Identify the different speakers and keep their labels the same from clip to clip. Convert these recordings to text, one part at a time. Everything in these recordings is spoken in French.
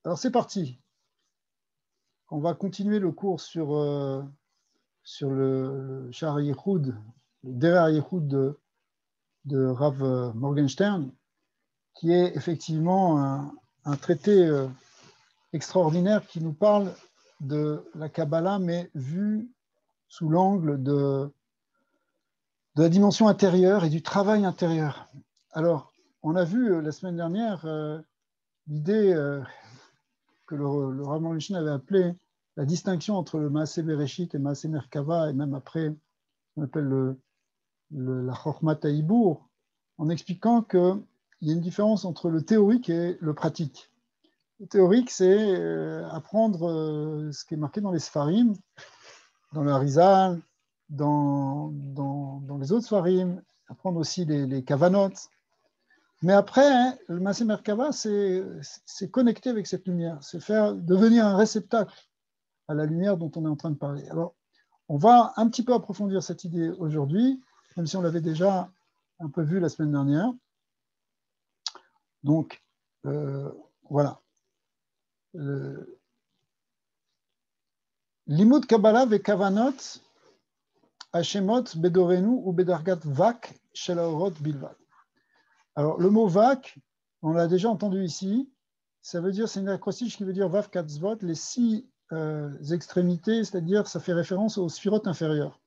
Speaker 1: Alors c'est parti. On va continuer le cours sur le Sha'ar Yichud, le Derer Yichud de Rav Morgenstern, qui est effectivement un traité extraordinaire qui nous parle de la Kabbalah, mais vu sous l'angle de la dimension intérieure et du travail intérieur. Alors, on a vu la semaine dernière l'idée que le Rav Morgenstern avait appelée la distinction entre le Maaseh Bereshit et Maaseh Merkava, et même après, on appelle la Chokhmat Haïbour, en expliquant qu'il y a une différence entre le théorique et le pratique. Le théorique, c'est apprendre ce qui est marqué dans les Sfarim, dans le Harizal, dans les autres Sfarim, apprendre aussi les Kavanot. Mais après, hein, le Maaseh Merkava, c'est connecter avec cette lumière, c'est devenir un réceptacle à la lumière dont on est en train de parler. Alors, on va un petit peu approfondir cette idée aujourd'hui, même si on l'avait déjà un peu vu la semaine dernière. Donc, voilà. Limud Kabbalah ve Kavanot, Hashemot Bedorenu ou Bedargat Vak Shel Haorot Bilvad. Alors, le mot Vak, on l'a déjà entendu ici, ça veut dire, c'est une acrostiche qui veut dire Vav Katzvot, les 6 extrémités, c'est-à-dire ça fait référence aux sphirotes inférieures,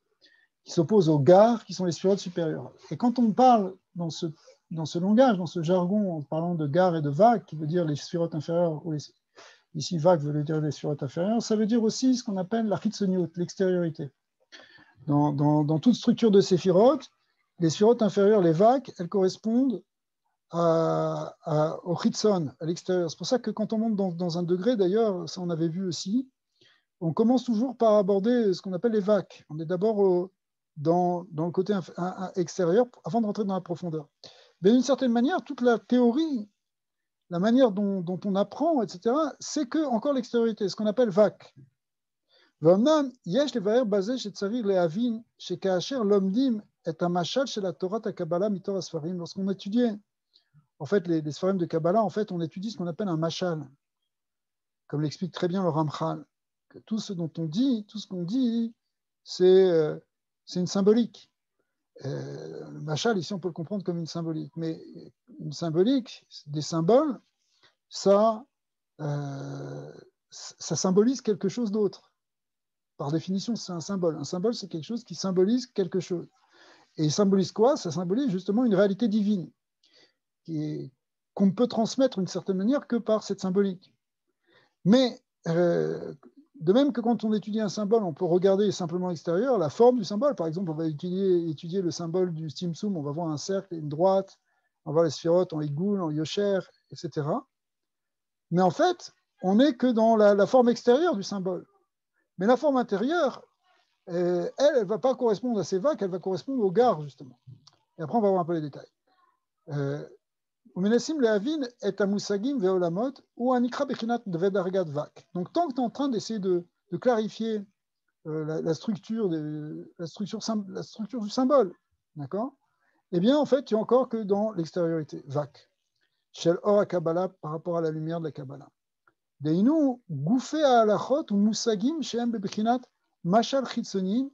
Speaker 1: qui s'opposent aux gares, qui sont les sphirotes supérieures. Et quand on parle dans ce langage, dans ce jargon, en parlant de gares et de vagues, qui veut dire les sphirotes inférieures, ou ici vague veut dire les sphirotes inférieures, ça veut dire aussi ce qu'on appelle la chitzoniut, l'extériorité. Dans toute structure de séphirotes, les sphirotes inférieures, les vagues, elles correspondent au chitzon, à l'extérieur. C'est pour ça que quand on monte dans un degré, d'ailleurs, ça on avait vu aussi, on commence toujours par aborder ce qu'on appelle les vagues. On est d'abord dans le côté extérieur avant de rentrer dans la profondeur. Mais d'une certaine manière, toute la théorie, la manière dont on apprend, etc., c'est que encore l'extériorité, ce qu'on appelle vague. Lorsqu'on étudiait en fait les Sfarim de Kabbalah, en fait, on étudie ce qu'on appelle un mashal, comme l'explique très bien le Ramchal, que tout ce qu'on dit, c'est une symbolique. Le mashal, ici, on peut le comprendre comme une symbolique, mais une symbolique, des symboles, ça symbolise quelque chose d'autre. Par définition, c'est un symbole. Un symbole, c'est quelque chose qui symbolise quelque chose. Et il symbolise quoi? Ça symbolise justement une réalité divine, qu'on ne peut transmettre d'une certaine manière que par cette symbolique. Mais de même que quand on étudie un symbole, on peut regarder simplement l'extérieur, la forme du symbole. Par exemple, on va étudier le symbole du Stimsum, on va voir un cercle et une droite, on va voir les sphirotes en Igoul, en Yosher, etc. Mais en fait, on n'est que dans la forme extérieure du symbole. Mais la forme intérieure, elle ne va pas correspondre à ces vagues, elle va correspondre aux gares, justement. Et après, on va voir un peu les détails. Donc, tant que tu es en train d'essayer de clarifier la structure du symbole, d'accord? Eh bien, en fait, tu es encore que dans l'extériorité, vak. Shel or a Kabbalah par rapport à la lumière de la Kabbalah. Deinu goufé à halachot ou musagim shehem bebechinat mashal chitzonin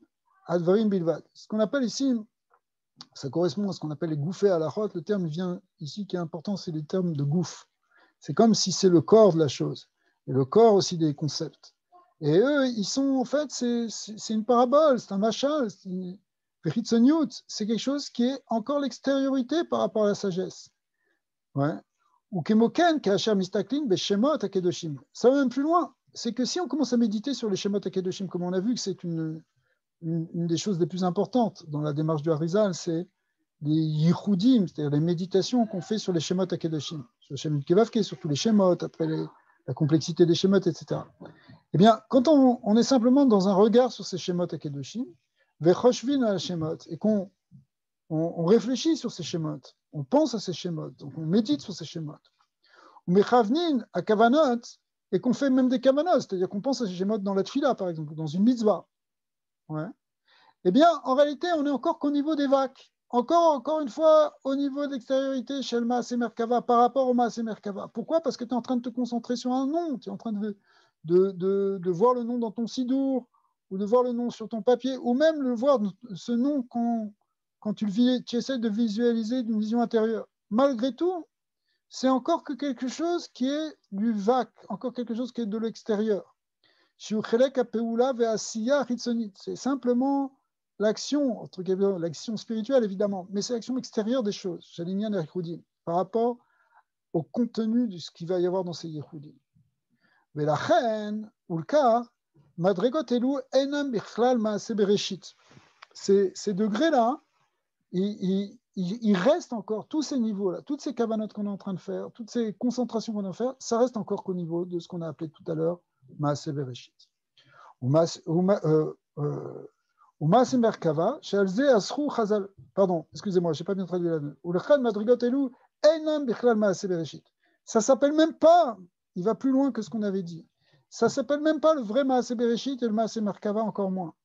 Speaker 1: advarim bilvad. Ce qu'on appelle ici, ça correspond à ce qu'on appelle les gouffés à la halachot. Le terme vient ici qui est important, c'est le terme de gouff. C'est comme si c'est le corps de la chose, et le corps aussi des concepts. Et eux, ils sont en fait, c'est une parabole, c'est un machal, c'est quelque chose qui est encore l'extériorité par rapport à la sagesse. Ouais. Ou kemoken kachar mistaklin beshemot akedoshim. Ça va même plus loin. C'est que si on commence à méditer sur les shemot akedoshim, comme on a vu que c'est une des choses les plus importantes dans la démarche du Harizal, c'est les yichudim, c'est-à-dire les méditations qu'on fait sur les shemot akedoshim, sur le shemot kevavke, sur tous les shemot, après la complexité des shemot, etc. Eh bien, quand on est simplement dans un regard sur ces shemot akedoshim, vechoshvin al shemot, et qu'on réfléchit sur ces shemot, on pense à ces shemot, donc on médite sur ces shemot, ou mechavnin à kavanot, et qu'on fait même des kavanot, c'est-à-dire qu'on pense à ces shemot dans la tfila, par exemple, dans une mitzvah. Ouais. Eh bien, en réalité, on est encore qu'au niveau des vagues. encore une fois, au niveau de l'extériorité chez le Maaseh Merkava, par rapport au Maaseh Merkava. Pourquoi? Parce que tu es en train de te concentrer sur un nom, tu es en train de voir le nom dans ton sidour, ou de voir le nom sur ton papier, ou même le voir, ce nom quand tu essaies de visualiser d'une vision intérieure. Malgré tout, c'est encore que quelque chose qui est du vac, encore quelque chose qui est de l'extérieur. C'est simplement l'action, entre guillemets, l'action spirituelle évidemment, mais c'est l'action extérieure des choses, par rapport au contenu de ce qu'il va y avoir dans ces Yehudim. Ces degrés-là, il reste encore, tous ces niveaux-là, toutes ces kavanotes qu'on est en train de faire, toutes ces concentrations qu'on est en train de faire, ça reste encore qu'au niveau de ce qu'on a appelé tout à l'heure Maaseh Bereshit. Pardon, excusez-moi, je n'ai pas bien traduit là. Ça s'appelle même pas, il va plus loin que ce qu'on avait dit. Ça s'appelle même pas le vrai Maaseh Bereshit et le Maaseh Merkava encore moins.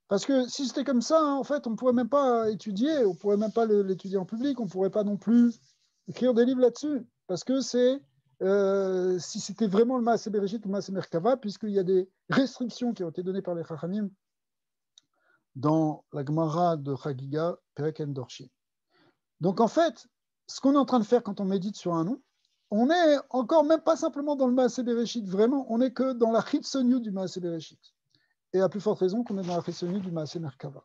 Speaker 1: Parce que si c'était comme ça, en fait, on ne pourrait même pas étudier, on ne pourrait même pas l'étudier en public, on ne pourrait pas non plus écrire des livres là-dessus. Parce que si c'était vraiment le Maaseh Bereshit ou le Maaseh Merkava, puisqu'il y a des restrictions qui ont été données par les Chachamim dans la Gemara de Chagiga, Perek en Dorshin. Donc en fait, ce qu'on est en train de faire quand on médite sur un nom, on n'est encore même pas simplement dans le Maaseh Bereshit, vraiment, on n'est que dans la Chitzoniut du Maaseh Bereshit. Et à plus forte raison qu'on est dans la Chitzoniut du Maaseh Merkava.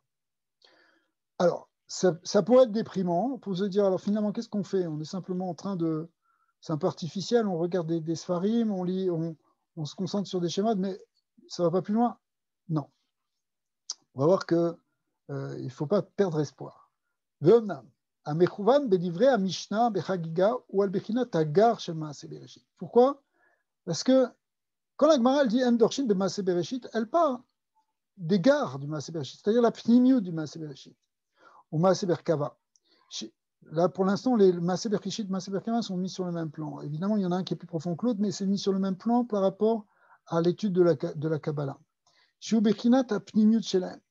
Speaker 1: Alors, ça pourrait être déprimant, pour se dire, alors finalement, qu'est-ce qu'on fait? On est simplement en train de... C'est un peu artificiel, on regarde des Sfarim, on lit, on se concentre sur des schémas, mais ça ne va pas plus loin? Non. On va voir qu'il ne faut pas perdre espoir. Ve'omnam. Pourquoi? Parce que quand la Gemara dit Endorshin de Maaseh Bereshit, elle parle des gares du Maaseh Bereshit, c'est-à-dire la pnimiut du Maaseh Bereshit, ou Maaseh Merkava. Là, pour l'instant, les Maaseh Bereshit et Maaseh Merkava sont mis sur le même plan. Évidemment, il y en a un qui est plus profond que l'autre, mais c'est mis sur le même plan par rapport à l'étude de la Kabbalah.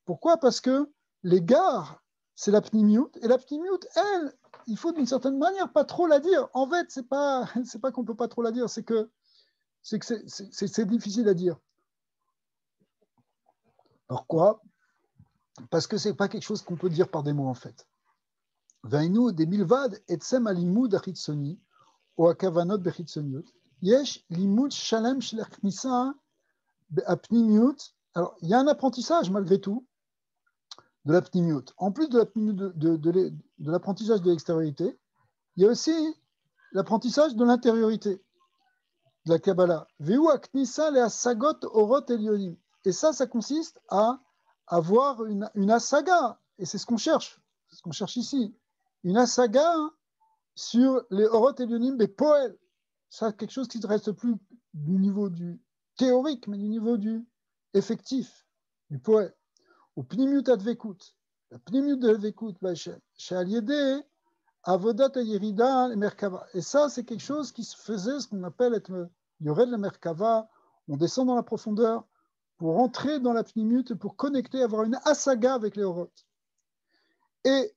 Speaker 1: Pourquoi? Parce que les gares, c'est la pnimiut, et la pnimiut, elle, il faut d'une certaine manière pas trop la dire. En fait, c'est pas qu'on peut pas trop la dire, c'est que c'est difficile à dire. Pourquoi? Parce que c'est pas quelque chose qu'on peut dire par des mots en fait. Vainu des milvad etsem alimud achitzoni ou akavanot bechitzoniut. Yesh limud shalem shel achnisa beapnimiut. Alors, il y a un apprentissage malgré tout de la pnimiut. En plus de l'apprentissage de l'extériorité, il y a aussi l'apprentissage de l'intériorité de la Kabbalah. Veu aknisa le asagot orot elionim. Et ça consiste à avoir une asaga, et c'est ce qu'on cherche ici, une asaga sur les orot elionim des poèles. Ça, quelque chose qui ne reste plus du niveau du théorique, mais du niveau du effectif, du poète. Ou pnimiut advekut. La pnimiut advekut, chez Aliédé, avodat yerida merkava. Et ça, c'est quelque chose qui se faisait, ce qu'on appelle être yored le merkava. On descend dans la profondeur pour entrer dans la pnimiut et pour connecter, avoir une asaga avec les orot. Et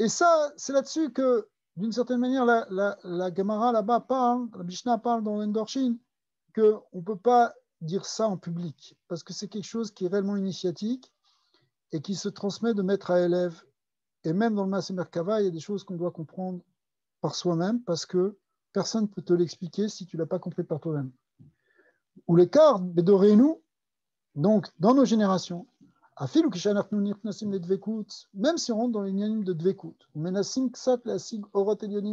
Speaker 1: ça, c'est là-dessus que, d'une certaine manière, la Gemara là-bas parle, la Mishnah parle dans l'Endorshin, qu'on ne peut pas dire ça en public, parce que c'est quelque chose qui est réellement initiatique et qui se transmet de maître à élève. Et même dans le Maaseh Merkava, il y a des choses qu'on doit comprendre par soi-même, parce que personne ne peut te l'expliquer si tu ne l'as pas compris par toi-même. Ou l'écart, Bédorénu, donc dans nos générations, même si on rentre dans les nianim de dvekut,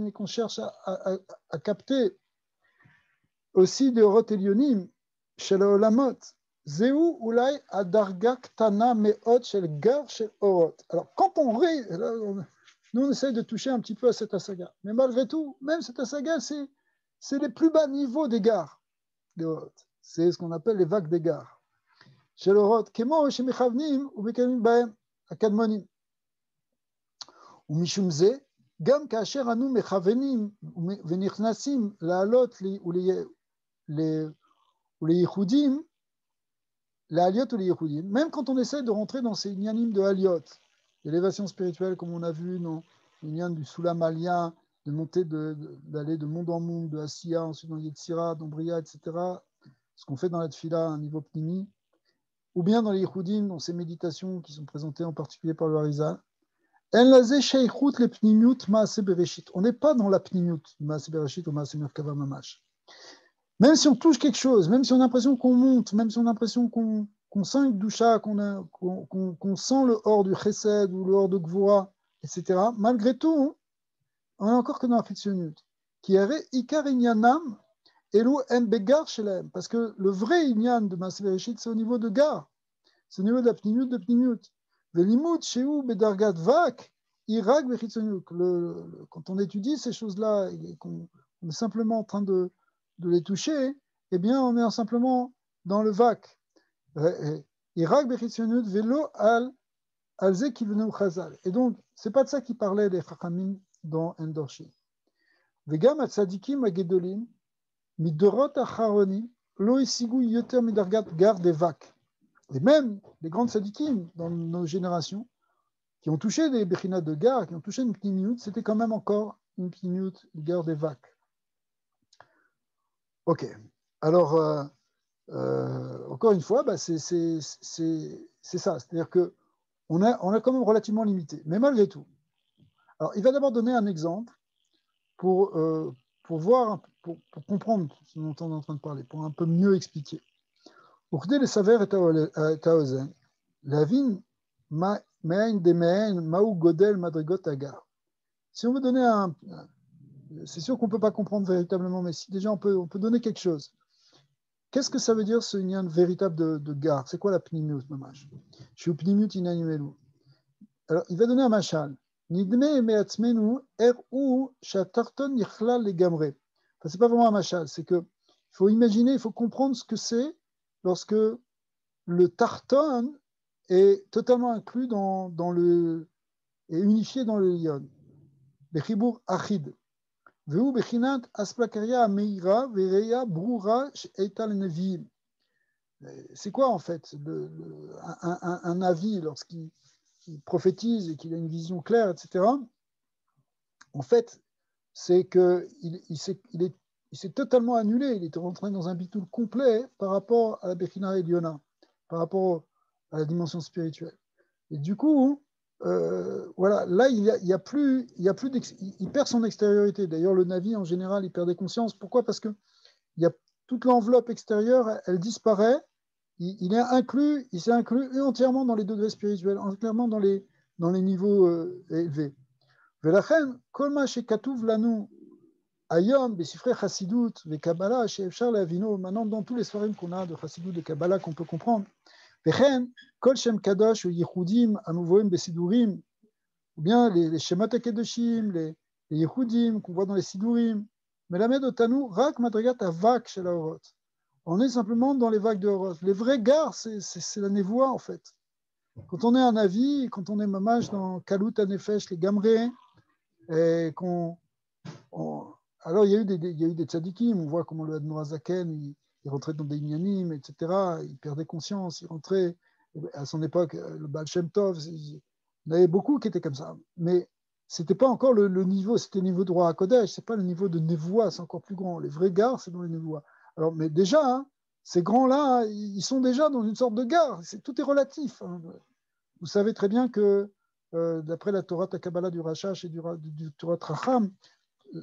Speaker 1: et qu'on cherche à capter aussi des orot elionim chez le olamot, zeu ulai adarga ktana meot shel gar shel orot. Alors quand nous on essaye de toucher un petit peu à cette asaga, mais malgré tout, même cette asaga, c'est les plus bas niveaux des gares, des orot. C'est ce qu'on appelle les vagues des gares. של אורות, כמו שמכוונים ומקיימים בהם הקדמונים. ומשום זה, גם כאשר אנו מכוונים ונכנסים לעלות ולייחודים, la Aliot ou les Yehudim, même quand on essaie de rentrer dans ces inyanim de Aliot, l'élévation spirituelle, comme on a vu dans l'inyan du Sulam Alien, de monter, d'aller de monde en monde, de Asiya, ensuite dans Yetzira, dans Bria, etc., ce qu'on fait dans la Tfila à un niveau pnimi, ou bien dans les Yehudim, dans ces méditations qui sont présentées en particulier par le Harizal. On n'est pas dans la pnimiut, Maaseh Bereshit ou Maaseh Merkava Mamash. Même si on touche quelque chose, même si on a l'impression qu'on monte, même si on a l'impression qu'on sent une doucha, qu'on sent le hors du chesed ou le hors de gvura, etc., malgré tout, on est encore que dans la fictionnut. Qui est ikar inyanam elu en begar shelem. Parce que le vrai inyan de Maaseh Bereshit, c'est au niveau de gar. C'est au niveau de la pnimiut de pnimiut. Velimut sheu bedargat vak irag bechitzoniut. Quand on étudie ces choses-là et qu'on est simplement en train de les toucher, eh bien, on est simplement dans le vac. Iraq bechitzionut velo alze kivenu chazal. Et donc, c'est pas de ça qui parlait les chachamim dans Endorshi. Vegam atzadikim agedolim midorot acharonim lo isigu yoter midargat gar des vac. Et même les grandes tzadikim dans nos générations qui ont touché des bechinat de gar, qui ont touché une pnimiut, c'était quand même encore une pnimiut gar des vac. Ok. Alors, encore une fois, bah, c'est ça. C'est-à-dire qu'on a quand même relativement limité. Mais malgré tout. Alors, il va d'abord donner un exemple pour voir, pour comprendre ce dont on est en train de parler, pour un peu mieux expliquer. Ukde le saver et taozen, la vin ma'in de ma'in ma'u godel madrigot agar. Si on veut donner c'est sûr qu'on ne peut pas comprendre véritablement, mais si déjà on peut donner quelque chose. Qu'est-ce que ça veut dire ce lien véritable de gare? C'est quoi la pnimiut, mamash? Je suis pnimiut inanimelu. Alors, il va donner un machal. Nidme me'atzmenu er'u shatarton yichlal legamre. Enfin, c'est pas vraiment un machal, c'est que il faut imaginer, il faut comprendre ce que c'est lorsque le tarton est totalement inclus dans le et unifié dans le lion. Bechibour achid. Veu bechinat asplakaria meira vereya brura she'etal neviim. C'est quoi en fait un avis lorsqu'il prophétise et qu'il a une vision claire, etc. En fait, c'est qu'il s'est totalement annulé, il était rentré dans un bitoul complet par rapport à la Bechina Eliona, par rapport à la dimension spirituelle. Et du coup, voilà, là, il perd son extériorité. D'ailleurs, le Navi, en général, il perd des consciences. Pourquoi? Parce que toute l'enveloppe extérieure, elle disparaît. Il s'est inclus entièrement dans les degrés spirituels, entièrement dans les niveaux élevés. ולכן, כל מה שכתוב לנו היום בספרי חסידות וקבלה, שאפשר להבינו, maintenant dans tous les ספרים qu'on a de חסידות de Kabbalah qu'on peut comprendre, וכן, כל שם קדוש וייחודים המובאים בסידורים, ou bien les שמות הקדושים, les ייחודים qu'on voit dans les sidurim, מלמד אותנו רק מדרגת הוואק של האורות. On est simplement dans les vagues de Horus. Les vrais gares, c'est la névoie, en fait. Quand on est un avis, quand on est mamash dans Kalut Anefesh, les Gamré, et alors il y a eu des tzadikim, on voit comment le Admorazaken, il rentrait dans des inyanim, etc. Il perdait conscience, il rentrait. À son époque, le Baal Shem Tov, il y en avait beaucoup qui étaient comme ça. Mais c'était pas encore le niveau, c'était le niveau de Roi HaKodesh, c'est pas le niveau de névoie, c'est encore plus grand. Les vrais gares, c'est dans les névoies. Alors, mais déjà, hein, ces grands-là, hein, ils sont déjà dans une sorte de gare. Tout est relatif. Hein. Vous savez très bien que d'après la Torah Takabala du Rashash et du Torah Tracham,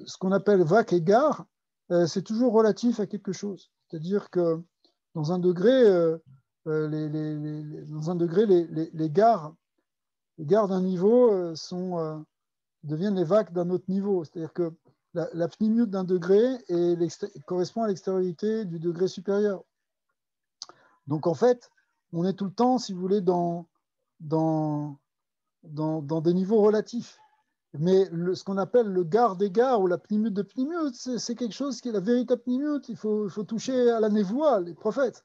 Speaker 1: ce qu'on appelle vak et gare, c'est toujours relatif à quelque chose. C'est-à-dire que dans un degré, les gares d'un niveau deviennent les vagues d'un autre niveau. C'est-à-dire que la pnimiut d'un degré correspond à l'extériorité du degré supérieur. Donc en fait, on est tout le temps, si vous voulez, dans des niveaux relatifs. Mais ce qu'on appelle le gare des gares ou la pnimiut de pnimiut, c'est quelque chose qui est la véritable pnimiut. Il faut toucher à la névoie, les prophètes.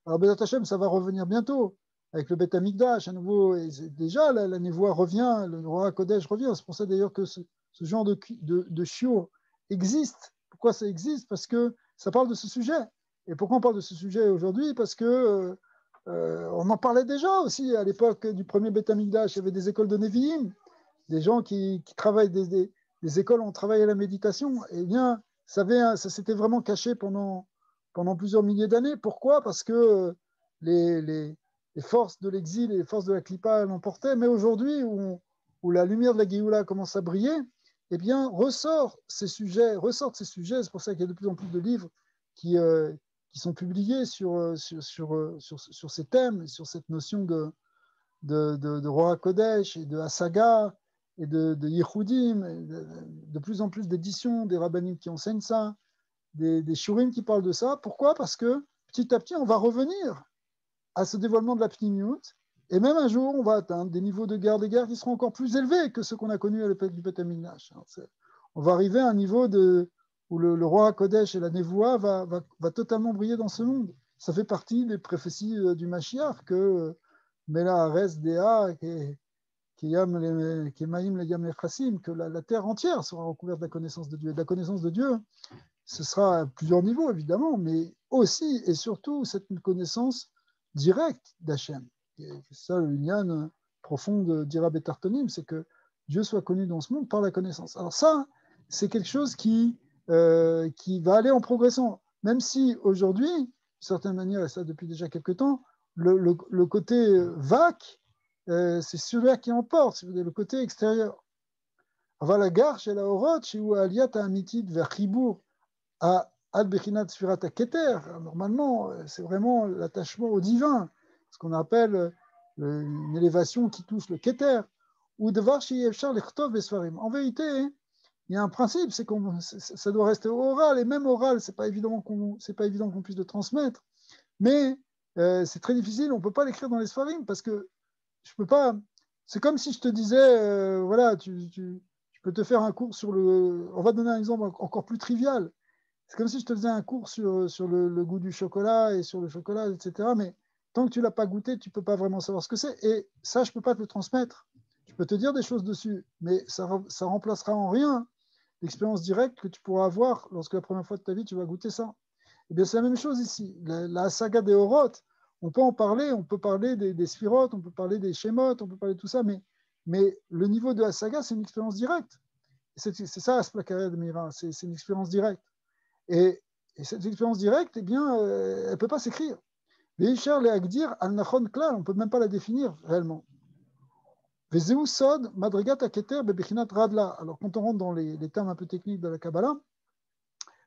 Speaker 1: Alors Bezat Hashem, ça va revenir bientôt avec le Beth Amikdash à nouveau. Et déjà, la névoie revient, le roi Kodesh revient. C'est pour ça d'ailleurs que ce genre de shiur existe. Pourquoi ça existe? Parce que ça parle de ce sujet. Et pourquoi on parle de ce sujet aujourd'hui? Parce que On en parlait déjà aussi à l'époque du premier Beth Amikdash. Il y avait des écoles de Nevi'im, des gens qui travaillent, des écoles où on travaillait la méditation. Eh bien, ça s'était vraiment caché pendant plusieurs milliers d'années. Pourquoi? Parce que les forces de l'exil et les forces de la Klippa l'emportaient. Mais aujourd'hui, où la lumière de la Géoula commence à briller, eh bien, ressortent ces sujets. C'est pour ça qu'il y a de plus en plus de livres qui sont publiés sur ces thèmes, sur cette notion de Roi Kodesh et de Hasaga et de Yehudim, de plus en plus d'éditions, des rabbinim qui enseignent ça, des shurim qui parlent de ça. Pourquoi? Parce que petit à petit, on va revenir à ce dévoilement de la Pnimiut, et même un jour, on va atteindre des niveaux de guerre qui seront encore plus élevés que ceux qu'on a connus à l'époque du Beth Amikdash. On va arriver à un niveau où le roi Kodesh et la Névoa va totalement briller dans ce monde. Ça fait partie des prophéties du Mashiach que Mela Ares Dea, que la terre entière sera recouverte de la connaissance de Dieu. Et de la connaissance de Dieu, ce sera à plusieurs niveaux, évidemment, mais aussi et surtout cette connaissance directe d'Hachem. C'est ça le lien profond d'Ira Betartonim, c'est que Dieu soit connu dans ce monde par la connaissance. Alors ça, c'est quelque chose qui va aller en progressant, même si aujourd'hui, d'une certaine manière, et ça depuis déjà quelques temps, le côté vac, c'est celui-là qui emporte, le côté extérieur. אבל הגר של האורות שהוא עליית האמיתית והחיבור עד בחינת ספירת הכתר, normalement, c'est vraiment l'attachement au divin, ce qu'on appelle une élévation qui touche le keter, ou devoir שיהיה אפשר לכתוב בספרים. En vérité, il y a un principe, c'est que ça doit rester oral, et même oral, c'est pas évident qu'on puisse le transmettre, mais c'est très difficile, on peut pas l'écrire dans les sfarim, parce que je peux pas. C'est comme si je te disais, voilà, tu peux te faire un cours sur le. On va donner un exemple encore plus trivial. C'est comme si je te faisais un cours sur le goût du chocolat et sur le chocolat, etc. Mais tant que tu l'as pas goûté, tu peux pas vraiment savoir ce que c'est. Et ça, je peux pas te le transmettre. Je peux te dire des choses dessus, mais ça remplacera en rien l'expérience directe que tu pourras avoir lorsque la première fois de ta vie, tu vas goûter ça. Eh bien, c'est la même chose ici. La saga des Oroth, on peut en parler, on peut parler des sphirotes, on peut parler des Shemot, on peut parler de tout ça, mais le niveau de la saga, c'est une expérience directe. C'est ça, Asplakarea de Mira, c'est une expérience directe. Et cette expérience directe, eh bien, elle ne peut pas s'écrire. Veishar le Agdir al-Nachon Klal, on ne peut même pas la définir réellement. Vezeu Sod, Madrigat Aketer, Bebechinat Radla. Alors, quand on rentre dans les termes un peu techniques de la Kabbalah,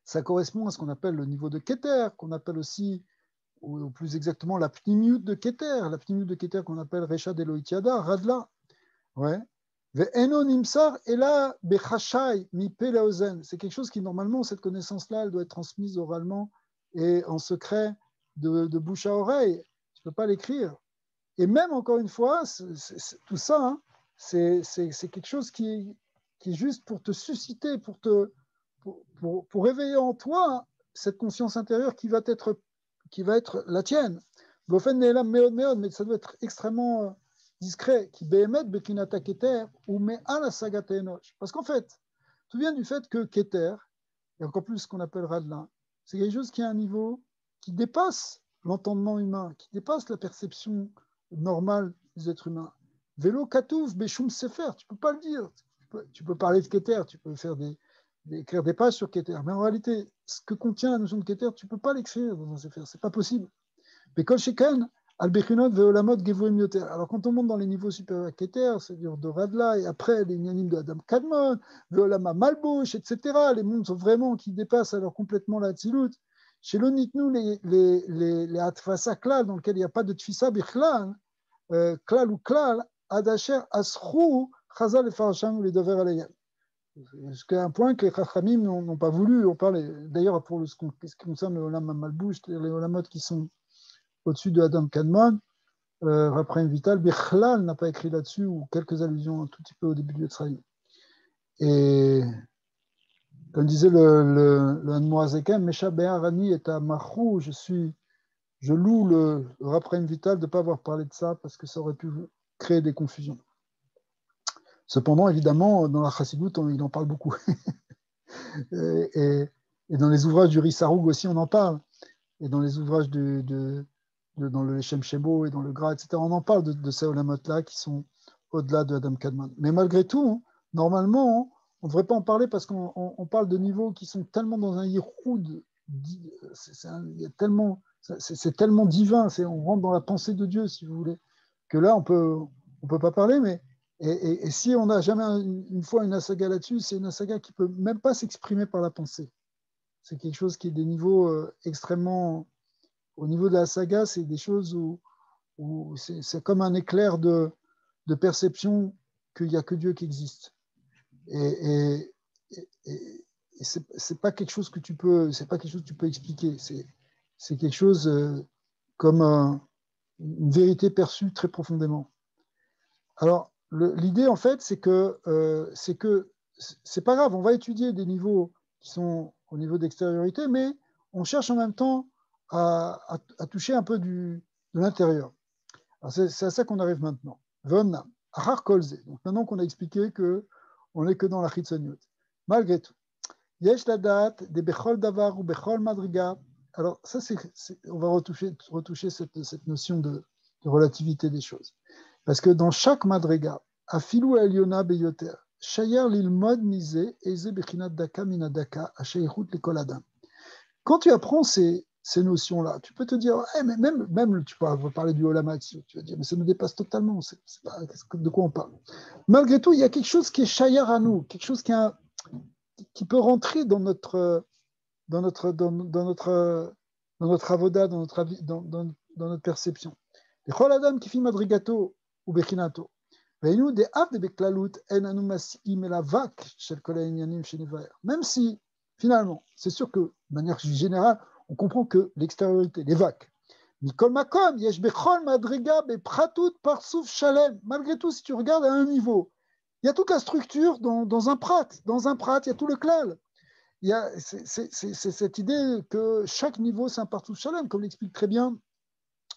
Speaker 1: ça correspond à ce qu'on appelle le niveau de Keter, qu'on appelle aussi, ou plus exactement, la pnimiut de Keter. La pnimiut de Keter qu'on appelle Recha Deloitiada, Radla. Ouais. Ve'eno nimsar ela bechashai mi pe laozen. C'est quelque chose qui, normalement, cette connaissance-là, elle doit être transmise oralement et en secret de bouche à oreille. Tu ne peux pas l'écrire. Et même, encore une fois, tout ça, hein, c'est quelque chose qui est juste pour te susciter, pour réveiller en toi cette conscience intérieure qui va être la tienne. Mais ça doit être extrêmement discret. Qui behemet bekinata keter ou me'al sagat enosh. Parce qu'en fait, tout vient du fait que keter, et encore plus ce qu'on appelle radlin, c'est quelque chose qui a un niveau qui dépasse l'entendement humain, qui dépasse la perception normale des êtres humains. Vélo katouf beshum sefer, tu peux pas le dire. Tu peux parler de keter, tu peux écrire des pages sur keter, mais en réalité, ce que contient la notion de keter, tu peux pas l'écrire dans un sefer, c'est pas possible. Mais kol sheken al bechinot veolamot gevuim yoter. Alors quand on monte dans les niveaux supérieurs à keter, c'est-à-dire de Radla, et après les nyanim de Adam Kadmon, veolama malbouch, etc., les mondes sont vraiment qui dépassent alors complètement la tzilut. Chez l'onitnou, les atfasa klal, dans lequel il n'y a pas de tfisa bichlal, klal ou klal, adasher asrou, chazal et farasham ou les dover alayem. Jusqu'à un point que les chachamim n'ont pas voulu. On parle d'ailleurs pour ce qui concerne le olam malbouch, les olamot qui sont au-dessus de Adam Kadmon, Raphaël Vital, Bichlal n'a pas écrit là-dessus, ou quelques allusions un tout petit peu au début de Etzraïm. Et comme disait le Anmoazekem, Mesha Be'arani est à Mahou, je loue le Raphaël Vital de ne pas avoir parlé de ça, parce que ça aurait pu créer des confusions. Cependant, évidemment, dans la Chassidoute, il en parle beaucoup. et dans les ouvrages du Rissaroug aussi, on en parle. Et dans les ouvrages de dans le Leshem Shebo et dans le Gra, etc. On en parle de ces Olamot-là qui sont au-delà de Adam Kadmon. Mais malgré tout, normalement, on ne devrait pas en parler parce qu'on parle de niveaux qui sont tellement dans un yiroud, c'est tellement divin, on rentre dans la pensée de Dieu, si vous voulez, que là, on peut pas parler, mais et si on n'a jamais une fois une asaga là-dessus, c'est une asaga qui peut même pas s'exprimer par la pensée. C'est quelque chose qui est des niveaux extrêmement... Au niveau de la saga, c'est des choses où c'est comme un éclair de perception qu'il n'y a que Dieu qui existe. Et c'est pas quelque chose que tu peux expliquer. C'est quelque chose comme une vérité perçue très profondément. Alors, l'idée, en fait, c'est que c'est pas grave, on va étudier des niveaux qui sont au niveau d'extériorité, mais on cherche en même temps à toucher un peu de l'intérieur. C'est à ça qu'on arrive maintenant. Vomna, Ahar Kolze. Donc maintenant qu'on a expliqué qu'on n'est que dans la Chitzoniut. Malgré tout, Yesh la date des Bechol Davar ou Bechol Madriga. Alors, ça, on va retoucher cette notion de relativité des choses. Parce que dans chaque madriga, Afilou Eliona Beyoter, Shayer Lilmod Mise, Eze Bechinat Daka Minadaka, Asheichut Lekoladam. Quand tu apprends ces notions-là, tu peux te dire, mais même tu peux parler du Olamatsu, tu vas dire, mais ça nous dépasse totalement, c'est pas de quoi on parle. Malgré tout, il y a quelque chose qui est Shayer à nous, quelque chose qui peut rentrer dans notre avoda, dans notre perception. Les Choladam qui fit madrigato ou bechinato. Même si, finalement, c'est sûr que, de manière générale, on comprend que l'extériorité, les vacs, malgré tout, si tu regardes à un niveau, il y a toute la structure dans un prat. Dans un prat, il y a tout le klal. C'est cette idée que chaque niveau, c'est un partout shalem, comme l'explique très bien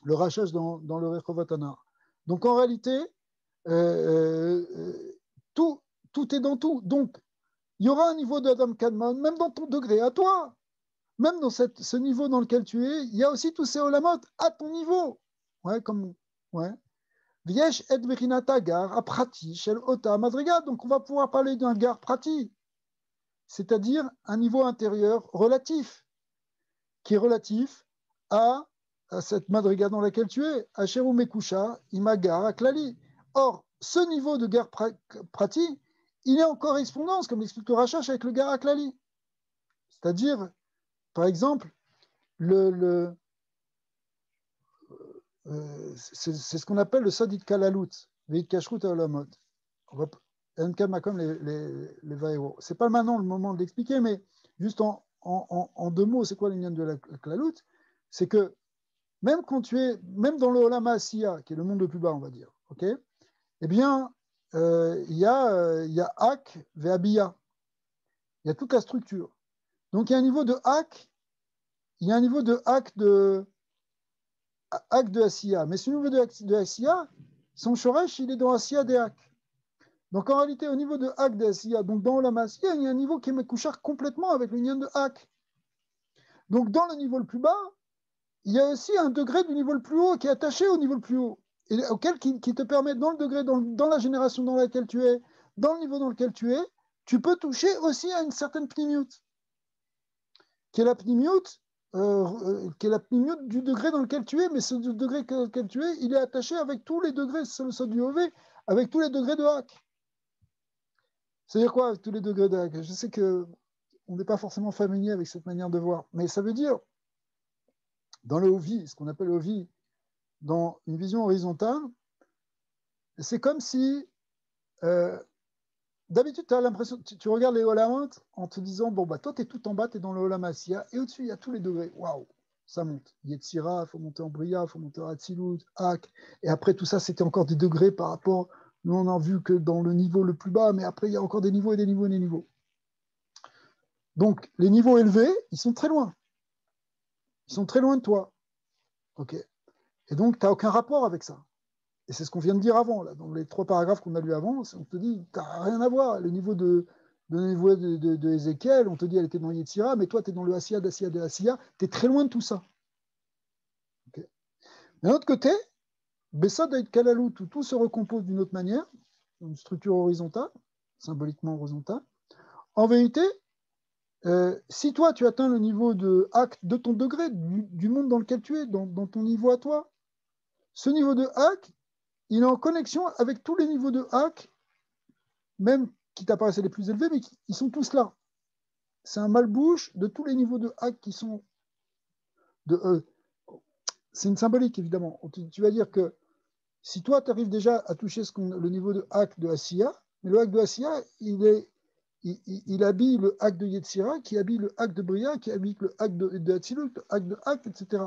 Speaker 1: le Rachash dans le Rechovat Anar. Donc en réalité, tout est dans tout. Donc il y aura un niveau d'Adam Kadmon, même dans ton degré à toi. Même dans ce niveau dans lequel tu es, il y a aussi tous ces olamot à ton niveau. Ouais, comme. Ouais. Viesh et Berinata gar à prati, shel ota madriga. Donc on va pouvoir parler d'un gar prati, c'est-à-dire un niveau intérieur relatif, qui est relatif à cette madriga dans laquelle tu es, Asheru Mekusha, Imagar, Aklali. Or, ce niveau de gar prati, il est en correspondance, comme l'explique le Rachash, avec le gar Aklali. C'est-à-dire, par exemple, c'est ce qu'on appelle le Sadit Kalalut, Veit Kashrut Olamot. C'est pas maintenant le moment de l'expliquer, mais juste en deux mots, c'est quoi l'union de la Kalalut? C'est que même dans le Olama Asiya, qui est le monde le plus bas, on va dire, ok, eh bien, il y a Ak Ve'abiya. Il y a toute la structure. Donc, il y a un niveau de Ak, il y a un niveau de Ak de Asiya. Mais ce niveau de Asiya, son Shoresh, il est dans Asiya des Ak. Donc, en réalité, au niveau de Ak de Asiya, donc dans Olama Asiya, il y a un niveau qui est Mekouchar complètement avec l'union de Ak. Donc, dans le niveau le plus bas, il y a aussi un degré du niveau le plus haut qui est attaché au niveau le plus haut, et auquel qui te permet, dans le degré, dans la génération dans laquelle tu es, dans le niveau dans lequel tu es, tu peux toucher aussi à une certaine pnimiut, qui est la pnimiut, du degré dans lequel tu es, mais ce degré dans lequel tu es, il est attaché avec tous les degrés, c'est le saut du OV, avec tous les degrés de Hak. C'est-à-dire quoi, avec tous les degrés de Hak? Je sais qu'on n'est pas forcément familier avec cette manière de voir, mais ça veut dire, dans le Ovi, ce qu'on appelle le Ovi, dans une vision horizontale, c'est comme si, d'habitude, tu as l'impression, tu regardes les Olamot en te disant, bon, bah, toi, tu es tout en bas, tu es dans le Olamasiya, et au-dessus, il y a tous les degrés. Waouh, ça monte. Yetzira, il faut monter en Bria, il faut monter en Hatzilut, Hak, et après, tout ça, c'était encore des degrés par rapport, nous, on n'a vu que dans le niveau le plus bas, mais après, il y a encore des niveaux et des niveaux et des niveaux. Donc, les niveaux élevés, ils sont très loin. Ils sont très loin de toi. OK. Et donc, tu n'as aucun rapport avec ça. Et c'est ce qu'on vient de dire avant, là, dans les 3 paragraphes qu'on a lus avant, on te dit, tu n'as rien à voir. Le niveau de Ézéchiel, on te dit, elle était dans Yetzira, mais toi, tu es dans le Asiya d'Asiya de Asiya, tu es très loin de tout ça. Okay. D'un autre côté, Besod et Kalalut, où tout se recompose d'une autre manière, une structure horizontale, symboliquement horizontale. En vérité, si toi, tu atteins le niveau de hack de ton degré, du monde dans lequel tu es, dans ton niveau à toi, ce niveau de hack, il est en connexion avec tous les niveaux de hack, même qui t'apparaissaient les plus élevés, mais ils sont tous là. C'est un malbouche de tous les niveaux de hack qui sont de c'est une symbolique, évidemment. Tu vas dire que si toi, tu arrives déjà à toucher le niveau de hack de Asiya, mais le hack de Asiya, il habille le hack de Yetzira, qui habille le hack de Bria, qui habille le hack de Hatzilut, le hack de hack, etc.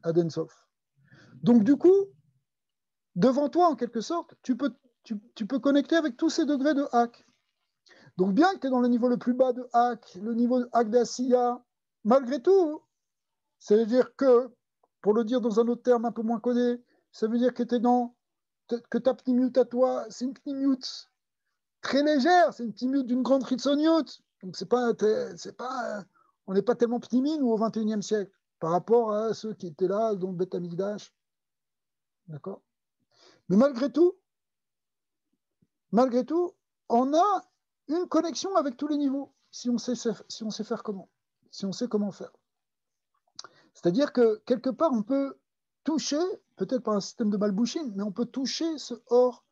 Speaker 1: Adensov. Donc, du coup, devant toi, en quelque sorte, tu peux connecter avec tous ces degrés de hack. Donc, bien que tu es dans le niveau le plus bas de hack, le niveau de hack d'Asiya, malgré tout, ça veut dire que, pour le dire dans un autre terme un peu moins connu, ça veut dire que que ta pnimiut à toi, c'est une pnimiut très légère, c'est une pnimiut d'une grande ritsoniut. Donc on n'est pas tellement pnimi, nous, au XXIe siècle, par rapport à ceux qui étaient là, dont Beth Amikdash. D'accord? Mais malgré tout, on a une connexion avec tous les niveaux, si on sait faire comment, si on sait comment faire. C'est-à-dire que quelque part, on peut toucher, peut-être par un système de Malbouchine, mais on peut toucher ce or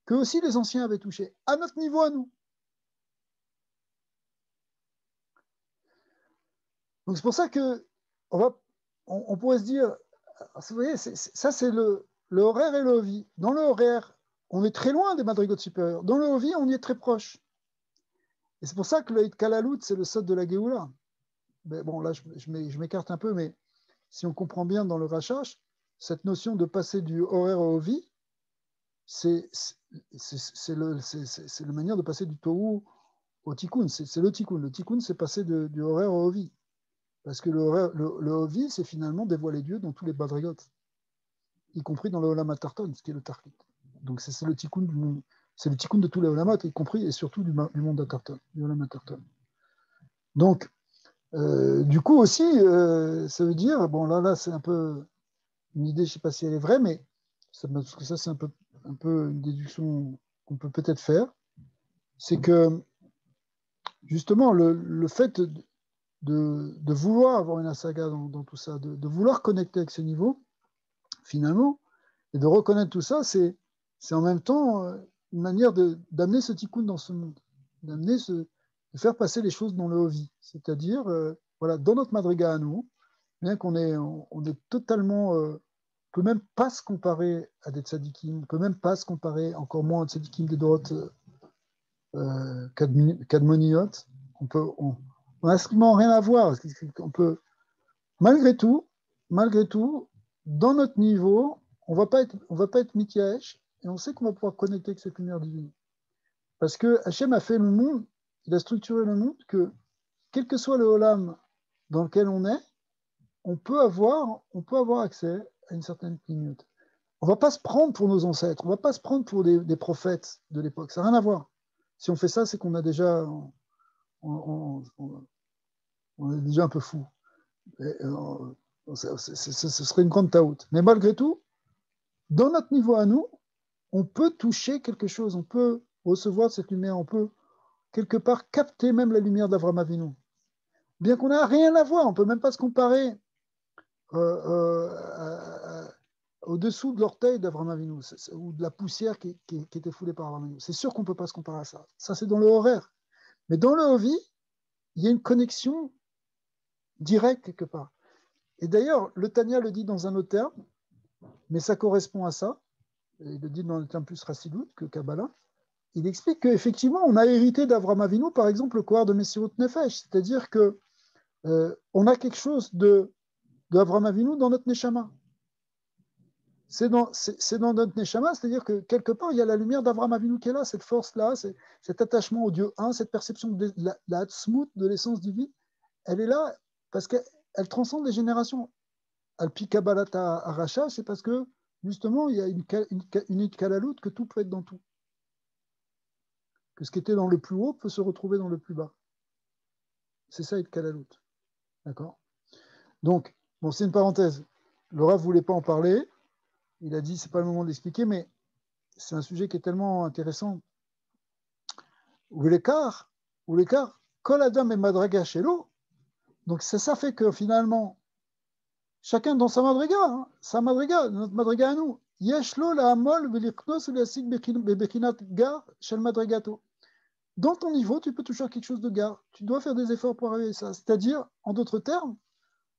Speaker 1: que aussi les anciens avaient touché, à notre niveau à nous. Donc c'est pour ça que on pourrait se dire, vous voyez, ça c'est le horaire et le Ovi. Dans le horaire, on est très loin des madrigotes supérieures. Dans le Ovi, on y est très proche. Et c'est pour ça que le Hit Kalalout, c'est le sot de la Géoula. Mais bon, là, je m'écarte un peu, mais si on comprend bien dans le Rachash, cette notion de passer du horaire au Ovi, c'est la manière de passer du Tohu au Tikkun. C'est le Tikkun. Le Tikkun, c'est passer du horaire au Ovi. Parce que le Ovi, c'est finalement dévoiler Dieu dans tous les badrigotes, y compris dans le Olam HaTarton, ce qui est le Tarkit. Donc c'est le Tikkun du monde. C'est le Tikkun de tous les Olamat, y compris et surtout du monde HaTarton, du Olam HaTarton. Donc, du coup aussi, ça veut dire, bon là c'est un peu une idée, je ne sais pas si elle est vraie, mais parce que ça c'est un peu une déduction qu'on peut peut-être faire, c'est que justement le fait de vouloir avoir une asaga dans tout ça, de vouloir connecter avec ce niveau, finalement, et de reconnaître tout ça, c'est en même temps une manière d'amener ce tikkun dans ce monde, de faire passer les choses dans le Ovi, c'est-à-dire, voilà, dans notre madriga à nous, bien qu'on est totalement, on peut même pas se comparer à des tzadikim, on peut même pas se comparer, encore moins aux tzadikim des Dorot Kadmoniot, on n'a strictement rien à voir, on peut, malgré tout, dans notre niveau, on va pas être Mikiash, et on sait qu'on va pouvoir connecter avec cette lumière divine. Parce que Hachem a fait le monde, il a structuré le monde que, quel que soit le Olam dans lequel on est, on peut avoir accès à une certaine minute. On ne va pas se prendre pour nos ancêtres, on ne va pas se prendre pour des prophètes de l'époque, ça n'a rien à voir. Si on fait ça, c'est qu'on a déjà, on est déjà un peu fou. Ce serait une grande taout. Mais malgré tout, dans notre niveau à nous, on peut toucher quelque chose, on peut recevoir cette lumière, on peut quelque part capter même la lumière d'Avraham Avinu. Bien qu'on n'a rien à voir, on ne peut même pas se comparer au-dessous de l'orteil d'Avraham Avinu, ou de la poussière qui était foulée par Avraham Avinu. C'est sûr qu'on ne peut pas se comparer à ça. Ça, c'est dans le horaire. Mais dans le Ovi, il y a une connexion directe quelque part. Et d'ailleurs, le Tanya le dit dans un autre terme, mais ça correspond à ça. Il le dit dans un terme plus Rassidut que Kabbalah. Il explique qu'effectivement, on a hérité d'Avraham Avinu, par exemple, le Kohar de Messirut Nefesh. C'est-à-dire que on a quelque chose d'Avraham Avinu dans notre Neshama. C'est dans notre Neshama, c'est-à-dire que quelque part, il y a la lumière d'Avraham Avinu qui est là, cette force-là, cet attachement au Dieu un, cette perception de la Hatzmut, de l'essence divine, elle est là parce qu'elle transcende les générations. Alpi Kabbalata Aracha, c'est parce que justement, il y a une Kalalut que tout peut être dans tout. Que ce qui était dans le plus haut peut se retrouver dans le plus bas. C'est ça, être Kalalut. D'accord? Donc, bon, c'est une parenthèse. Laura ne voulait pas en parler. Il a dit, c'est pas le moment de l'expliquer, mais c'est un sujet qui est tellement intéressant. Où l'écart, Kol Adam et Madraga chez l'eau. Donc ça fait que finalement, chacun dans sa madriga, hein, notre madriga à nous. Yeshlo la amol velichnos ulasik bechinat gar shel madrigato. Dans ton niveau, tu peux toucher à quelque chose de gare. Tu dois faire des efforts pour arriver à ça. C'est-à-dire, en d'autres termes,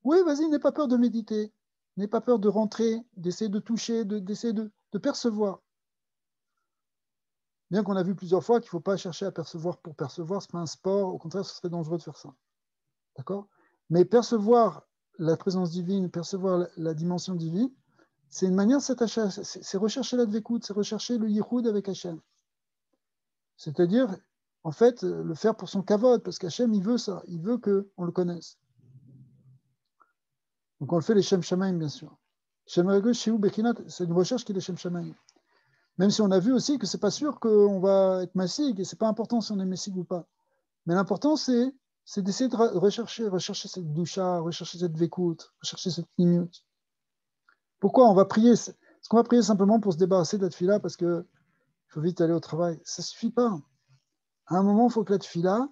Speaker 1: oui, vas-y, n'aie pas peur de méditer, n'aie pas peur de rentrer, d'essayer de toucher, d'essayer de percevoir. Bien qu'on a vu plusieurs fois qu'il ne faut pas chercher à percevoir pour percevoir, ce n'est pas un sport, au contraire, ce serait dangereux de faire ça. D'accord? Mais percevoir la présence divine, percevoir la dimension divine, c'est une manière de s'attacher, c'est rechercher la dvékout, c'est rechercher le yichoud avec Hachem. C'est-à-dire, en fait, le faire pour son kavod, parce qu'Hachem, il veut ça, il veut qu'on le connaisse. Donc on le fait les Shem Shamaim, bien sûr. Shem Ragosh, Shehu Bechinat, c'est une recherche qui est les Shem Shamaim. Même si on a vu aussi que c'est pas sûr qu'on va être massig, et c'est pas important si on est massig ou pas. Mais l'important, c'est d'essayer de rechercher cette doucha, rechercher cette vécoute, rechercher cette minute. Pourquoi on va prier? Est-ce qu'on va prier simplement pour se débarrasser de la tefila parce qu'il faut vite aller au travail? Ça ne suffit pas. À un moment, il faut que la tefila,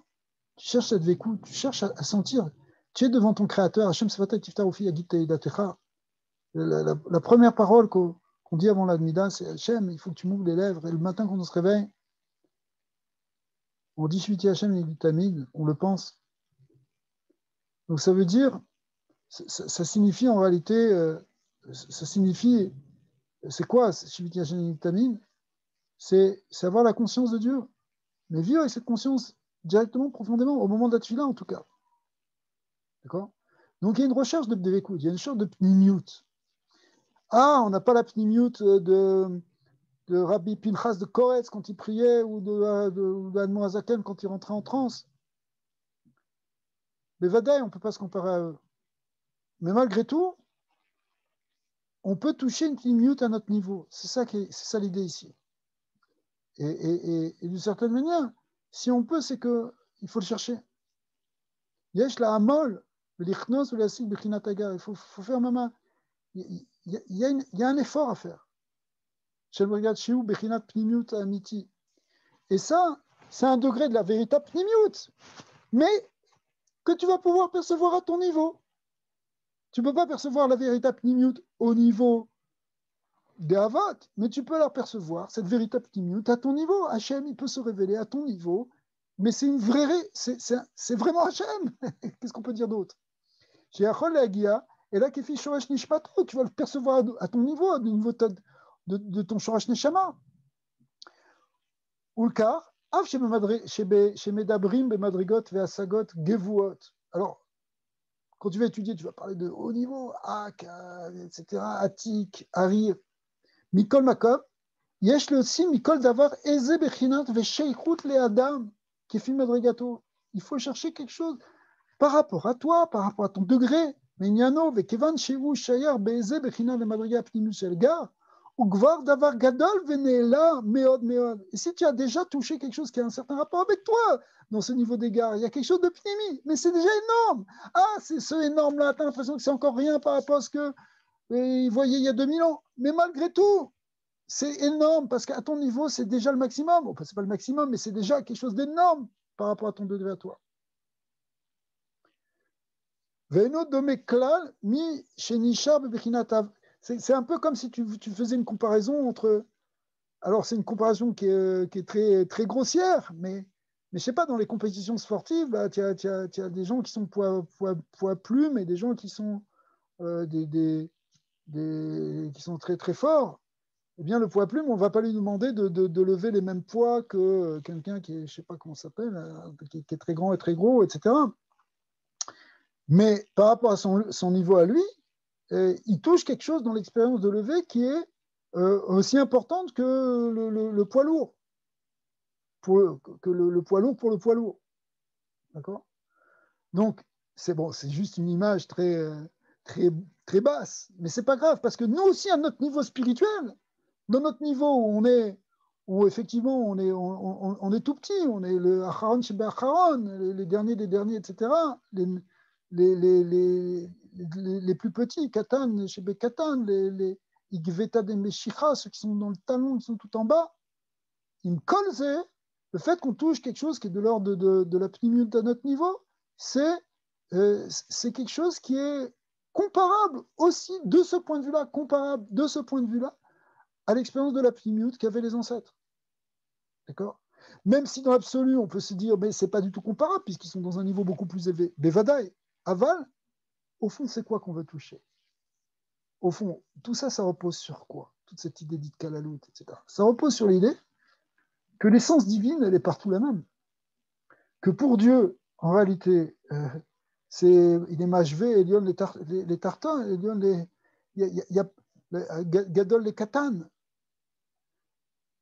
Speaker 1: tu cherches cette vécoute, tu cherches à sentir. Tu es devant ton créateur, Hachem Sevatai Tiftar Ufi Yagit Teidatecha. La première parole qu'on dit avant l'Admida, c'est Hachem, il faut que tu m'ouvres les lèvres. Et le matin, quand on se réveille, on dit Shviti Hachem et Tamid, on le pense. Donc ça veut dire, ça signifie en réalité, ça signifie, c'est quoi Shviti Hachem et Tamid? C'est avoir la conscience de Dieu, mais vivre avec cette conscience directement, profondément, au moment de la tefila en tout cas. D'accord? Donc il y a une recherche de Bdevekout, il y a une recherche de Pnimiut. Ah, on n'a pas la Pnimiut de Rabbi Pinchas de Koretz quand il priait ou d'Admor Azaken quand il rentrait en transe. Mais Vadaï, on ne peut pas se comparer à eux. Mais malgré tout, on peut toucher une Pnimiut à notre niveau. C'est ça l'idée ici. Et d'une certaine manière, si on peut, c'est qu'il faut le chercher. Yesh la amol, l'Ichnos ou la Sik Bechinataga. Il faut faire maman. Il y a un effort à faire. Et ça, c'est un degré de la véritable pnimiut, mais que tu vas pouvoir percevoir à ton niveau. Tu ne peux pas percevoir la véritable pnimiut au niveau des Havat, mais tu peux la percevoir, cette véritable pnimiut, à ton niveau. Hachem, il peut se révéler à ton niveau, mais c'est une vraie, c'est vraiment Hachem. Qu'est-ce qu'on peut dire d'autre? Chez Achol et Agia, et là, Kefi Shoresh Nishmato, tu vas le percevoir à ton niveau, au niveau de ton Shoresh Neshama. Ulkar, Av chez Medabrim, Bemadrigot, Veasagot, Gevuot. Alors, quand tu vas étudier, tu vas parler de haut niveau, Ak, etc., Atik, Arir, Mikol Makom, Yesh le aussi, Mikol Davar, Eze Bechinat, Vesheichut le Adam, Kefi Madrigato. Il faut chercher quelque chose par rapport à toi, par rapport à ton degré. Mais Niano, Vekevan, Shevu, Shayar, Beeze, Bechinat, le Madriga, Pnimus, Elgar, ou Gvar Davar Gadol Venela Meod Meod. Et si tu as déjà touché quelque chose qui a un certain rapport avec toi dans ce niveau d'égard, il y a quelque chose de pnimi, mais c'est déjà énorme. Ah, c'est ce énorme-là, tu as l'impression que c'est encore rien par rapport à ce que ils voyaient il y a 2000 ans. Mais malgré tout, c'est énorme parce qu'à ton niveau, c'est déjà le maximum. Enfin, c'est pas le maximum, mais c'est déjà quelque chose d'énorme par rapport à ton degré à toi. Veno Domeklal mi Shenishar Bebechinatav. C'est un peu comme si tu faisais une comparaison entre. Alors, c'est une comparaison qui est très, très grossière, mais je ne sais pas, dans les compétitions sportives, bah, tu as des gens qui sont poids plume et des gens qui sont, qui sont très, très forts. Eh bien, le poids plume, on ne va pas lui demander de lever les mêmes poids que quelqu'un qui est, je ne sais pas comment ça s'appelle, qui est très grand et très gros, etc. Mais par rapport à son niveau à lui, il touche quelque chose dans l'expérience de lever qui est aussi importante que le poids lourd, que le poids lourd pour le poids lourd. D'accord? Donc, c'est bon, c'est juste une image très, très, très basse, mais c'est pas grave, parce que nous aussi, à notre niveau spirituel, dans notre niveau où effectivement on est tout petit, on est le Acharon Sheba Acharon, les derniers des derniers, etc. les plus petits, Katan, Shebe Katan, les Igveta des Meshicha, ceux qui sont dans le talon, qui sont tout en bas, ils me collent, le fait qu'on touche quelque chose qui est de l'ordre de la pnimut à notre niveau, c'est quelque chose qui est comparable aussi, de ce point de vue-là, comparable de ce point de vue-là, à l'expérience de la pnimut qu'avaient les ancêtres. D'accord? Même si dans l'absolu, on peut se dire, mais ce n'est pas du tout comparable, puisqu'ils sont dans un niveau beaucoup plus élevé. Bevadaï, aval, au fond, c'est quoi qu'on veut toucher? Au fond, tout ça, ça repose sur quoi? Toute cette idée dite kalalout, etc. Ça repose sur l'idée que l'essence divine, elle est partout la même. Que pour Dieu, en réalité, il est machevé, Elion les tartins, Elion les. Il y a Gadol les katan.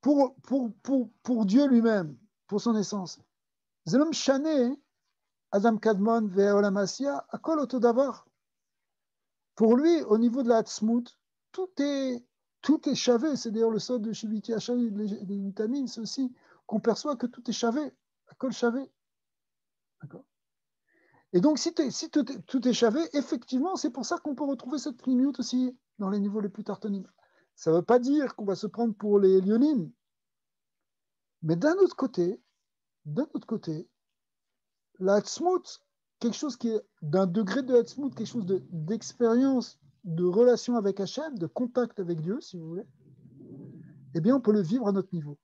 Speaker 1: Pour Dieu lui-même, pour son essence. Zelom Shane, Adam Kadmon, Ve'olam Asiya, Akol Otodavar. Pour lui, au niveau de la Hatzmut, tout est chavé. C'est d'ailleurs le sort de Shiviti Hachali, les vitamines, c'est aussi qu'on perçoit que tout est chavé, Akol chavé. D'accord. Et donc, si tout est chavé, effectivement, c'est pour ça qu'on peut retrouver cette pnimiout aussi dans les niveaux les plus tartonimes. Ça ne veut pas dire qu'on va se prendre pour les lyonim. Mais d'un autre côté, la Hatzmut, quelque chose qui est d'un degré de Hatzmut, quelque chose d'expérience, de relation avec Hachem, de contact avec Dieu, si vous voulez, eh bien, on peut le vivre à notre niveau.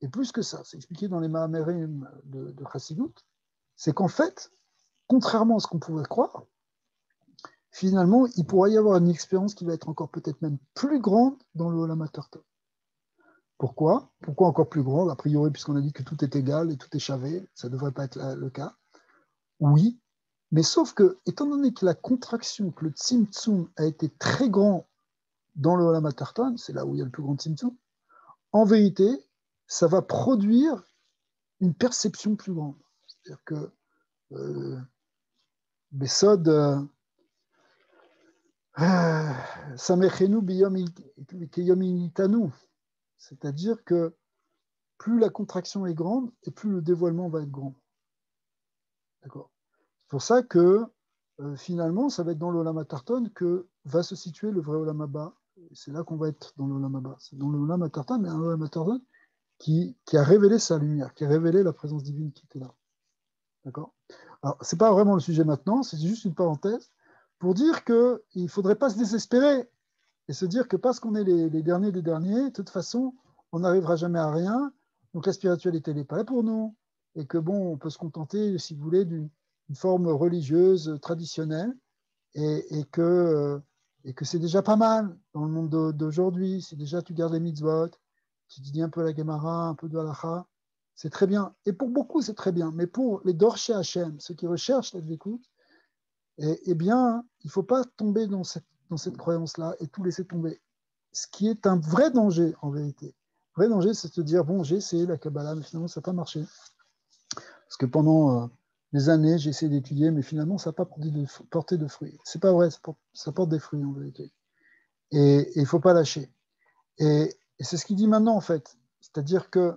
Speaker 1: Et plus que ça, c'est expliqué dans les Mahamerim de Chassidut, c'est qu'en fait, contrairement à ce qu'on pouvait croire, finalement, il pourrait y avoir une expérience qui va être encore peut-être même plus grande dans le Olam HaTarton. Pourquoi encore plus grande? A priori, puisqu'on a dit que tout est égal et tout est chavé, ça ne devrait pas être le cas. Oui, mais sauf que, étant donné que la contraction, que le tzimtzum a été très grand dans le Olam HaTarton, c'est là où il y a le plus grand tzimtzum, en vérité, ça va produire une perception plus grande. C'est-à-dire que Besod Samechenu Biyom Itanu, c'est-à-dire que plus la contraction est grande et plus le dévoilement va être grand. D'accord. C'est pour ça que finalement, ça va être dans l'Olam HaTarton que va se situer le vrai Olam Haba. C'est là qu'on va être dans l'Olam Haba. C'est dans l'Olam HaTarton, mais un Olam HaTarton qui a révélé sa lumière, qui a révélé la présence divine qui était là. D'accord. Alors, ce n'est pas vraiment le sujet maintenant, c'est juste une parenthèse pour dire qu'il ne faudrait pas se désespérer et se dire que parce qu'on est les derniers des derniers, de toute façon, on n'arrivera jamais à rien. Donc la spiritualité n'est pas là pour nous. Et que bon, on peut se contenter, si vous voulez, d'une forme religieuse traditionnelle. Et que c'est déjà pas mal dans le monde d'aujourd'hui. C'est déjà, tu gardes les mitzvot, tu dis un peu la Gemara, un peu de halacha. C'est très bien. Et pour beaucoup, c'est très bien. Mais pour les dorchés Hachem, ceux qui recherchent la écoute, eh bien, il ne faut pas tomber dans cette croyance-là et tout laisser tomber. Ce qui est un vrai danger, en vérité. Le vrai danger, c'est de se dire, bon, j'ai essayé la Kabbalah, mais finalement, ça n'a pas marché. Parce que pendant des années, j'ai essayé d'étudier, mais finalement, ça n'a pas porté de fruits. C'est pas vrai, ça porte des fruits, en vérité. Et il ne faut pas lâcher. Et c'est ce qu'il dit maintenant, en fait. C'est-à-dire que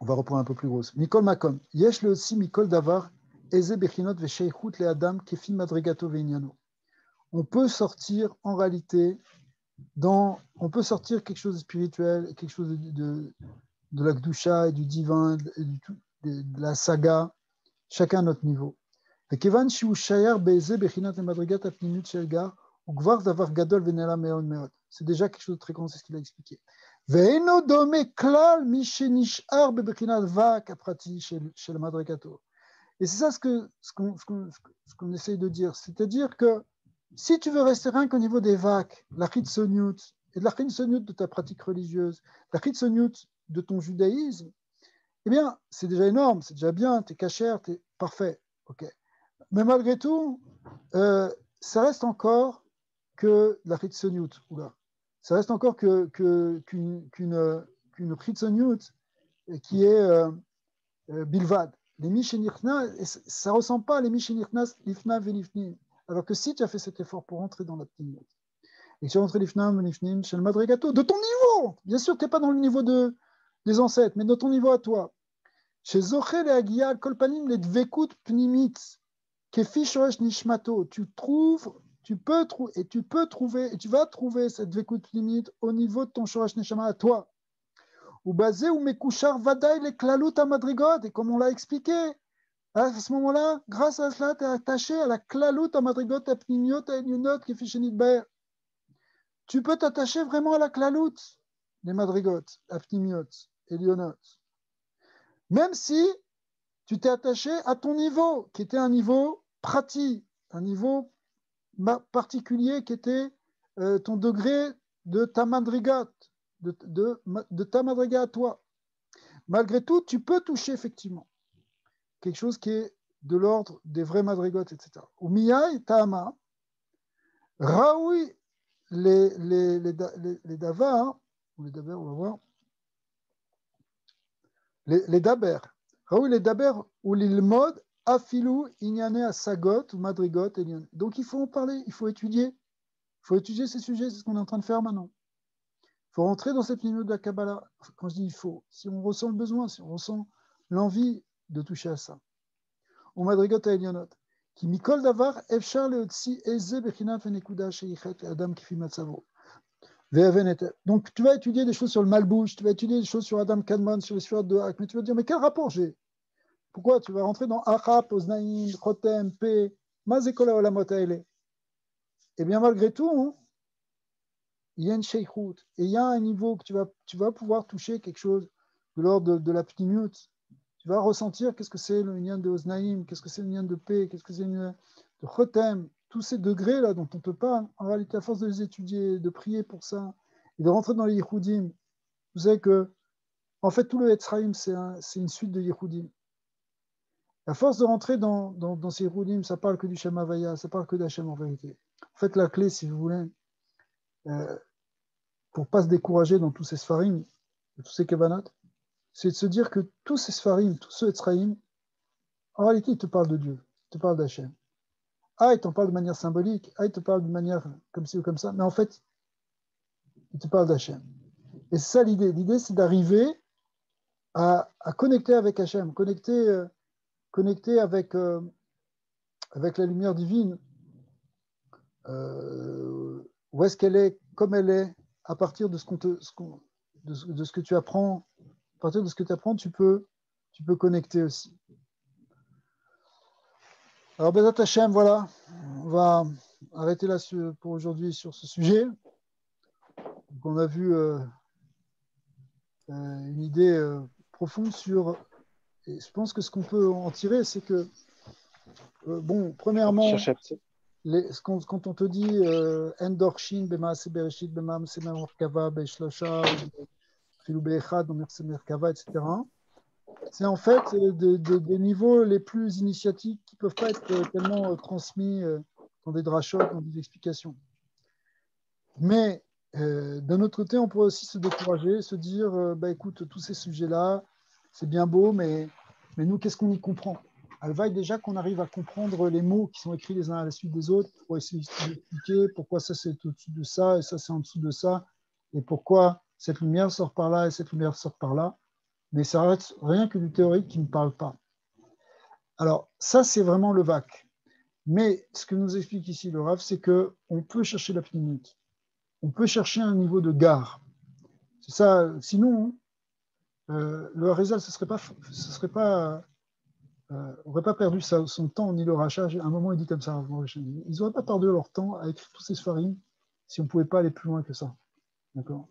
Speaker 1: on va reprendre un peu plus grosse. Mikol Makom. Yesh le aussi Mikol Davar, Eze Bechinot Vesheichut le Adam, Kefin Madrigato Veinyano. On peut sortir, en réalité, on peut sortir quelque chose de spirituel, quelque chose de la Gdusha et du divin, de la saga, chacun à notre niveau. וכיוון שהוא שייך באיזה בחינת למדרגת הפנימיות של גר, הוא כבר דבר גדול ונעלה מאוד מאוד. C'est déjà quelque chose de très grand, c'est ce qu'il a expliqué. ואינו דומה כלל מי שנשאר בבחינת ואק הפרטי של מדרגתו. Et c'est ça ce qu'on essaye de dire. C'est-à-dire que si tu veux rester rien qu'au niveau des vagues, la chitsoniut, et de la chitsoniut de ta pratique religieuse, la chitsoniut de ton judaïsme, eh bien, c'est déjà énorme, c'est déjà bien, t'es cachère, t'es parfait. Ok. Mais malgré tout, ça reste encore que la chitsoniut. Ça reste encore qu'une chitsoniut qui est bilvad. Les mishenichna, ça ne ressemble pas à les mishenichnas lifna velifnim. Alors que si tu as fait cet effort pour entrer dans la pnimut, et que tu es rentré lifna velifnim chez le madrigato, de ton niveau, bien sûr, tu n'es pas dans le niveau de des ancêtres, mais dans ton niveau à toi. Chez Zoché le Hagia, Kolpanim le Dvekut Pnimit, Kefi Shoresh Nishmato, tu peux trouver, et tu vas trouver cette Dvekut Pnimit au niveau de ton Shoresh Neshama à toi. Ou basé ou Mekouchar Vadaï le Klalut Amadrigot, et comme on l'a expliqué, à ce moment-là, grâce à cela, tu es attaché à la Klalut Amadrigot, à Pnimiot, à Enyunot, Kefi Shenit Baer. Tu peux t'attacher vraiment à la Klalut, les Madrigot, à Pnimiot, Elionot. Même si tu t'es attaché à ton niveau, qui était un niveau pratique, un niveau particulier, qui était ton degré de ta madriga, de ta madriga à toi. Malgré tout, tu peux toucher effectivement quelque chose qui est de l'ordre des vrais madrigotes, etc. Ou miyai ta'ama, raoui les davars, ou les daber, on va voir, les daber, raoui les daber ou l'ilmod, afilou, inyane à sagot ou madrigot. Donc il faut en parler, il faut étudier ces sujets, c'est ce qu'on est en train de faire maintenant. Il faut rentrer dans cette ligne de la Kabbalah. Quand je dis il faut, si on ressent le besoin, si on ressent l'envie de toucher à ça. Ou madrigot à Elionot. Qui mikol davar efshar leotsi eze bechina fenekuda sheichet adam kifi matzavo. Donc tu vas étudier des choses sur le malbouche, tu vas étudier des choses sur Adam Kadmon, sur les sueurs de Hak, mais tu vas te dire mais quel rapport j'ai? Pourquoi tu vas rentrer dans Achap, Oznaim, Chotem, P, Mazekola Olamot Aele? Eh bien malgré tout, hein, il y a une sheikhout, et il y a un niveau que tu vas pouvoir toucher quelque chose de l'ordre de la pnimiut. Tu vas ressentir qu'est-ce que c'est le lien de Oznaïm, qu'est-ce que c'est le lien de paix, qu'est-ce que c'est le lien de Chotem, tous ces degrés-là dont on te parle, en réalité, à force de les étudier, de prier pour ça, et de rentrer dans les Yichoudim, vous savez que, en fait, tout le Etzraïm, c'est une suite de Yichoudim. À force de rentrer dans ces Yichoudim, ça parle que du Shem Havaya, ça parle que d'Hachem en vérité. En fait, la clé, si vous voulez, pour ne pas se décourager dans tous ces Sfarim, tous ces Kavanot, c'est de se dire que tous ces Sfarim, tous ceux Etzraïm, en réalité, ils te parlent de Dieu, ils te parlent d'Hachem. Ah, ils t'en parlent de manière symbolique, ah, ils te parlent de manière comme ci ou comme ça, mais en fait, ils te parlent d'Hachem. Et c'est ça l'idée. L'idée, c'est d'arriver à connecter avec Hachem, connecter avec la lumière divine. Où est-ce qu'elle est, comme elle est, à partir de ce que tu apprends, à partir de ce que tu apprends, tu peux connecter aussi. Alors, Bezat Hachem, voilà, on va arrêter là pour aujourd'hui sur ce sujet. Donc, on a vu une idée profonde sur, et je pense que ce qu'on peut en tirer, c'est que, bon, premièrement, quand on te dit Endorshin, Bemaase Bereshit, Bemam Semer Kava, Beshlosha, Filou Beechad, Semer Kava, etc. C'est en fait des niveaux les plus initiatiques qui ne peuvent pas être tellement transmis dans des drashot, dans des explications. Mais d'un autre côté, on pourrait aussi se décourager, se dire écoute, tous ces sujets-là, c'est bien beau, mais nous, qu'est-ce qu'on y comprend? Elle vaille déjà qu'on arrive à comprendre les mots qui sont écrits les uns à la suite des autres pour essayer d'expliquer pourquoi ça c'est au-dessus de ça et ça c'est en dessous de ça et pourquoi cette lumière sort par là et cette lumière sort par là. Mais ça reste rien que du théorique qui ne parle pas. Alors, ça, c'est vraiment le vac. Mais ce que nous explique ici le Rav, c'est qu'on peut chercher la pnimut. On peut chercher un niveau de gare. C'est ça. Sinon, le Harizal, n'aurait pas perdu son temps ni le rachat. À un moment, il dit comme ça. Ils n'auraient pas perdu leur temps à écrire tous ces sfarim si on ne pouvait pas aller plus loin que ça. D'accord?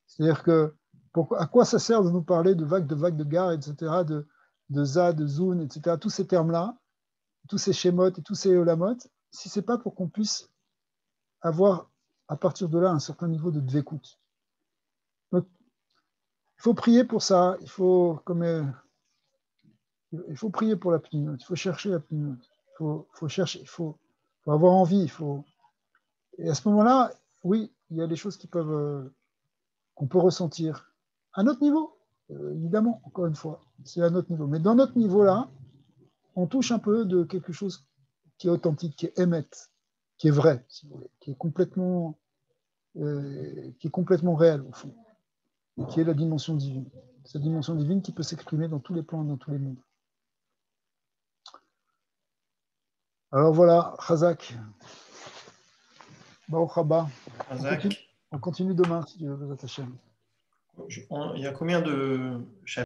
Speaker 1: C'est-à-dire que à quoi ça sert de nous parler de vagues de gare, etc., de za, de zoun, etc., tous ces termes-là, tous ces schémotes et tous ces olamotes, si ce n'est pas pour qu'on puisse avoir, à partir de là, un certain niveau de dvekout. Donc, il faut prier pour ça, il faut prier pour la pnimut, il faut chercher la pnimut, il faut chercher, il faut avoir envie, Et à ce moment-là, oui, il y a des choses qu'on peut ressentir. À notre niveau, évidemment, encore une fois, c'est à notre niveau. Mais dans notre niveau-là, on touche un peu de quelque chose qui est authentique, qui est émette, qui est vrai, si vous voulez, qui est complètement réel, au fond, qui est la dimension divine. cette dimension divine qui peut s'exprimer dans tous les plans, dans tous les mondes. Alors voilà, Chazak. Baruch haba. On continue demain, si Dieu veut, Hashem.
Speaker 2: Il y a combien de chapitres?